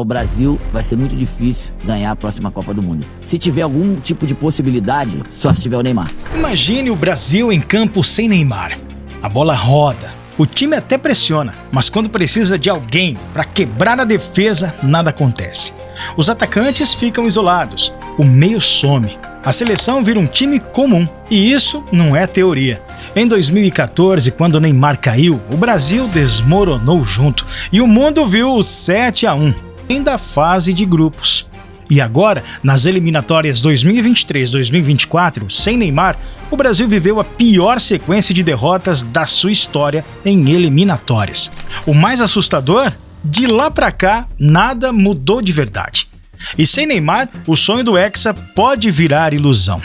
o Brasil vai ser muito difícil ganhar a próxima Copa do Mundo. Se tiver algum tipo de possibilidade, só se tiver o Neymar. Imagine o Brasil em campo sem Neymar. A bola roda, o time até pressiona, mas quando precisa de alguém para quebrar a defesa, nada acontece. Os atacantes ficam isolados, o meio some. A seleção vira um time comum, e isso não é teoria. Em 2014, quando o Neymar caiu, o Brasil desmoronou junto e o mundo viu o 7-1, ainda fase de grupos. E agora, nas eliminatórias 2023-2024, sem Neymar, o Brasil viveu a pior sequência de derrotas da sua história em eliminatórias. O mais assustador? De lá pra cá, nada mudou de verdade. E sem Neymar, o sonho do Hexa pode virar ilusão.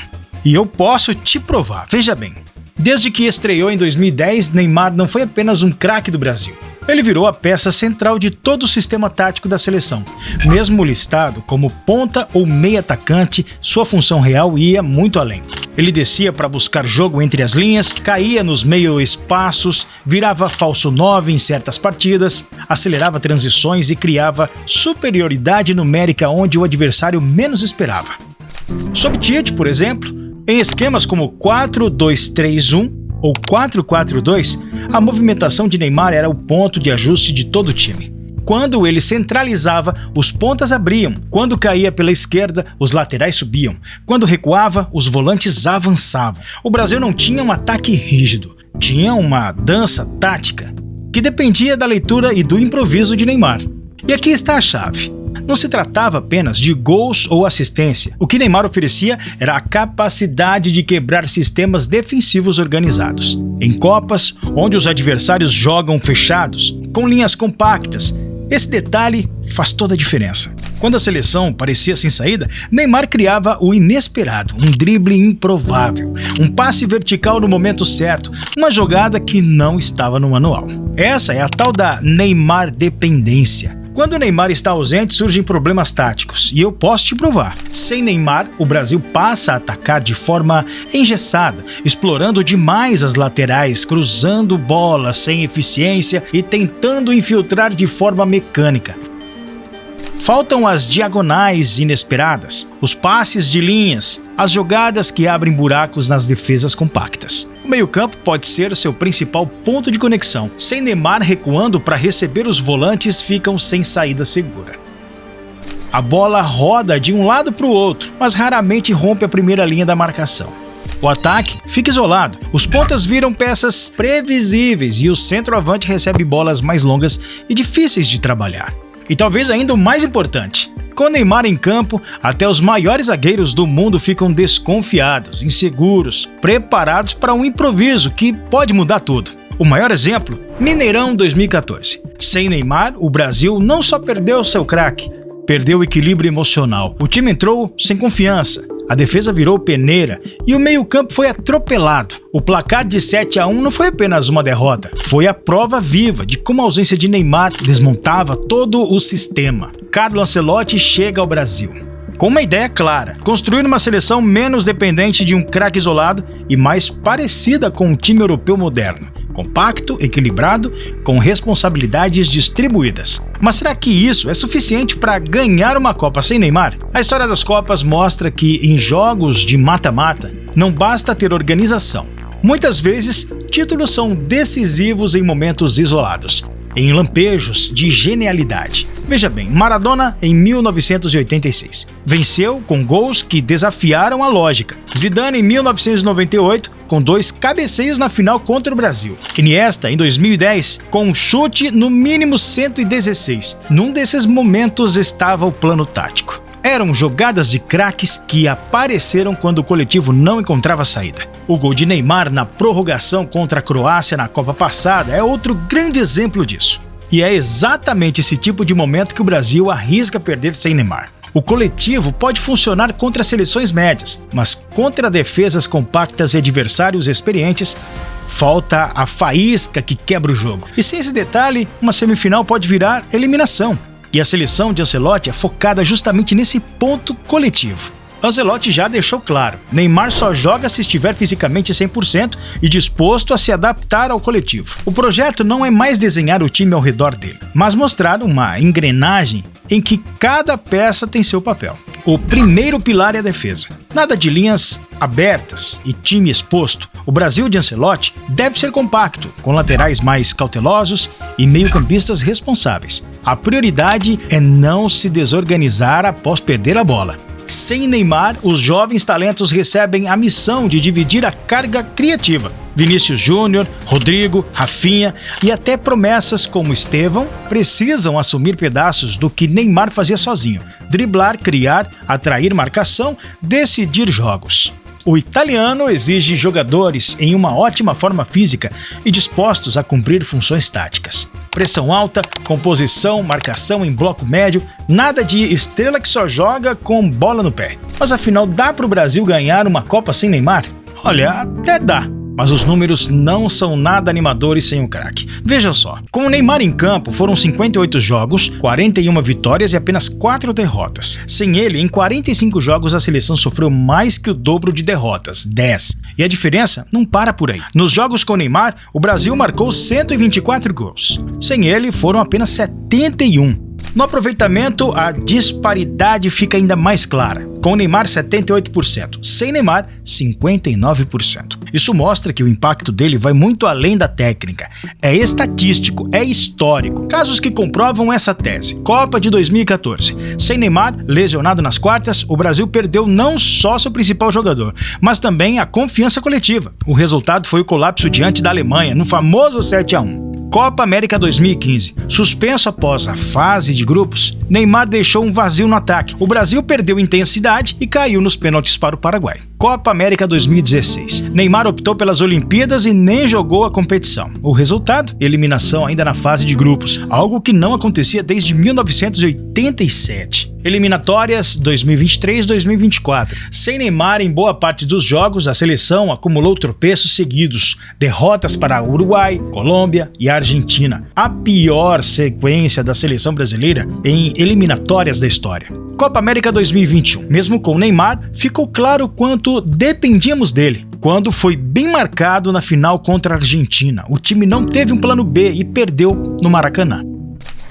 E eu posso te provar, veja bem. Desde que estreou em 2010, Neymar não foi apenas um craque do Brasil. Ele virou a peça central de todo o sistema tático da seleção. Mesmo listado como ponta ou meia atacante, sua função real ia muito além. Ele descia para buscar jogo entre as linhas, caía nos meio-espaços, virava falso 9 em certas partidas, acelerava transições e criava superioridade numérica onde o adversário menos esperava. Sob Tite, por exemplo, em esquemas como 4-2-3-1 ou 4-4-2, a movimentação de Neymar era o ponto de ajuste de todo o time. Quando ele centralizava, os pontas abriam. Quando caía pela esquerda, os laterais subiam. Quando recuava, os volantes avançavam. O Brasil não tinha um ataque rígido, tinha uma dança tática, que dependia da leitura e do improviso de Neymar. E aqui está a chave. Não se tratava apenas de gols ou assistência. O que Neymar oferecia era a capacidade de quebrar sistemas defensivos organizados. Em Copas, onde os adversários jogam fechados, com linhas compactas, esse detalhe faz toda a diferença. Quando a seleção parecia sem saída, Neymar criava o inesperado, um drible improvável, um passe vertical no momento certo, uma jogada que não estava no manual. Essa é a tal da Neymar dependência. Quando o Neymar está ausente, surgem problemas táticos, e eu posso te provar. Sem Neymar, o Brasil passa a atacar de forma engessada, explorando demais as laterais, cruzando bolas sem eficiência e tentando infiltrar de forma mecânica. Faltam as diagonais inesperadas, os passes de linhas, as jogadas que abrem buracos nas defesas compactas. O meio-campo pode ser o seu principal ponto de conexão. Sem Neymar recuando para receber, os volantes ficam sem saída segura. A bola roda de um lado para o outro, mas raramente rompe a primeira linha da marcação. O ataque fica isolado, os pontas viram peças previsíveis e o centroavante recebe bolas mais longas e difíceis de trabalhar. E talvez ainda o mais importante, com Neymar em campo, até os maiores zagueiros do mundo ficam desconfiados, inseguros, preparados para um improviso que pode mudar tudo. O maior exemplo? Mineirão 2014. Sem Neymar, o Brasil não só perdeu seu craque, perdeu o equilíbrio emocional. O time entrou sem confiança. A defesa virou peneira e o meio-campo foi atropelado. O placar de 7-1 não foi apenas uma derrota, foi a prova viva de como a ausência de Neymar desmontava todo o sistema. Carlo Ancelotti chega ao Brasil com uma ideia clara: construir uma seleção menos dependente de um craque isolado e mais parecida com um time europeu moderno, compacto, equilibrado, com responsabilidades distribuídas. Mas será que isso é suficiente para ganhar uma Copa sem Neymar? A história das Copas mostra que em jogos de mata-mata não basta ter organização. Muitas vezes, títulos são decisivos em momentos isolados, em lampejos de genialidade. Veja bem, Maradona em 1986 venceu com gols que desafiaram a lógica. Zidane em 1998 com 2 cabeceios na final contra o Brasil. Iniesta em 2010 com um chute no mínimo 116. Num desses momentos estava o plano tático. Eram jogadas de craques que apareceram quando o coletivo não encontrava saída. O gol de Neymar na prorrogação contra a Croácia na Copa passada é outro grande exemplo disso. E é exatamente esse tipo de momento que o Brasil arrisca perder sem Neymar. O coletivo pode funcionar contra seleções médias, mas contra defesas compactas e adversários experientes, falta a faísca que quebra o jogo. E sem esse detalhe, uma semifinal pode virar eliminação. E a seleção de Ancelotti é focada justamente nesse ponto coletivo. Ancelotti já deixou claro: Neymar só joga se estiver fisicamente 100% e disposto a se adaptar ao coletivo. O projeto não é mais desenhar o time ao redor dele, mas mostrar uma engrenagem em que cada peça tem seu papel. O primeiro pilar é a defesa. Nada de linhas abertas e time exposto. O Brasil de Ancelotti deve ser compacto, com laterais mais cautelosos e meio-campistas responsáveis. A prioridade é não se desorganizar após perder a bola. Sem Neymar, os jovens talentos recebem a missão de dividir a carga criativa. Vinícius Júnior, Rodrigo, Rafinha e até promessas como Estevão precisam assumir pedaços do que Neymar fazia sozinho: driblar, criar, atrair marcação, decidir jogos. O italiano exige jogadores em uma ótima forma física e dispostos a cumprir funções táticas. Pressão alta, composição, marcação em bloco médio, nada de estrela que só joga com bola no pé. Mas afinal, dá para o Brasil ganhar uma Copa sem Neymar? Olha, até dá. Mas os números não são nada animadores sem o craque. Veja só, com o Neymar em campo foram 58 jogos, 41 vitórias e apenas 4 derrotas. Sem ele, em 45 jogos a seleção sofreu mais que o dobro de derrotas, 10. E a diferença não para por aí. Nos jogos com o Neymar, o Brasil marcou 124 gols. Sem ele, foram apenas 71. No aproveitamento, a disparidade fica ainda mais clara. Com o Neymar, 78%. Sem Neymar, 59%. Isso mostra que o impacto dele vai muito além da técnica. É estatístico, é histórico. Casos que comprovam essa tese. Copa de 2014. Sem Neymar, lesionado nas quartas, o Brasil perdeu não só seu principal jogador, mas também a confiança coletiva. O resultado foi o colapso diante da Alemanha, no famoso 7-1. Copa América 2015. Suspenso após a fase de grupos, Neymar deixou um vazio no ataque. O Brasil perdeu intensidade e caiu nos pênaltis para o Paraguai. Copa América 2016. Neymar optou pelas Olimpíadas e nem jogou a competição. O resultado? Eliminação ainda na fase de grupos, algo que não acontecia desde 1987. Eliminatórias 2023-2024. Sem Neymar em boa parte dos jogos, a seleção acumulou tropeços seguidos, derrotas para Uruguai, Colômbia e Argentina. A pior sequência da seleção brasileira em eliminatórias da história. Copa América 2021. Mesmo com Neymar, ficou claro quanto dependíamos dele. Quando foi bem marcado na final contra a Argentina, o time não teve um plano B e perdeu no Maracanã.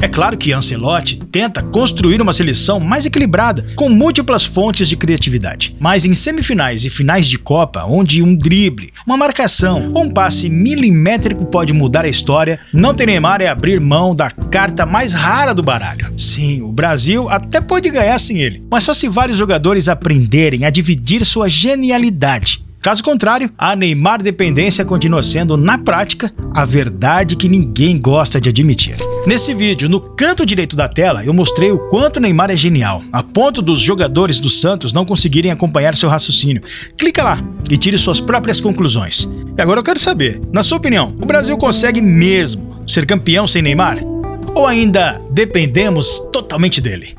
É claro que Ancelotti tenta construir uma seleção mais equilibrada, com múltiplas fontes de criatividade. Mas em semifinais e finais de Copa, onde um drible, uma marcação ou um passe milimétrico pode mudar a história, não ter Neymar é abrir mão da carta mais rara do baralho. Sim, o Brasil até pode ganhar sem ele, mas só se vários jogadores aprenderem a dividir sua genialidade. Caso contrário, a Neymar dependência continua sendo, na prática, a verdade que ninguém gosta de admitir. Nesse vídeo, no canto direito da tela, eu mostrei o quanto Neymar é genial, a ponto dos jogadores do Santos não conseguirem acompanhar seu raciocínio. Clica lá e tire suas próprias conclusões. E agora eu quero saber, na sua opinião, o Brasil consegue mesmo ser campeão sem Neymar? Ou ainda dependemos totalmente dele?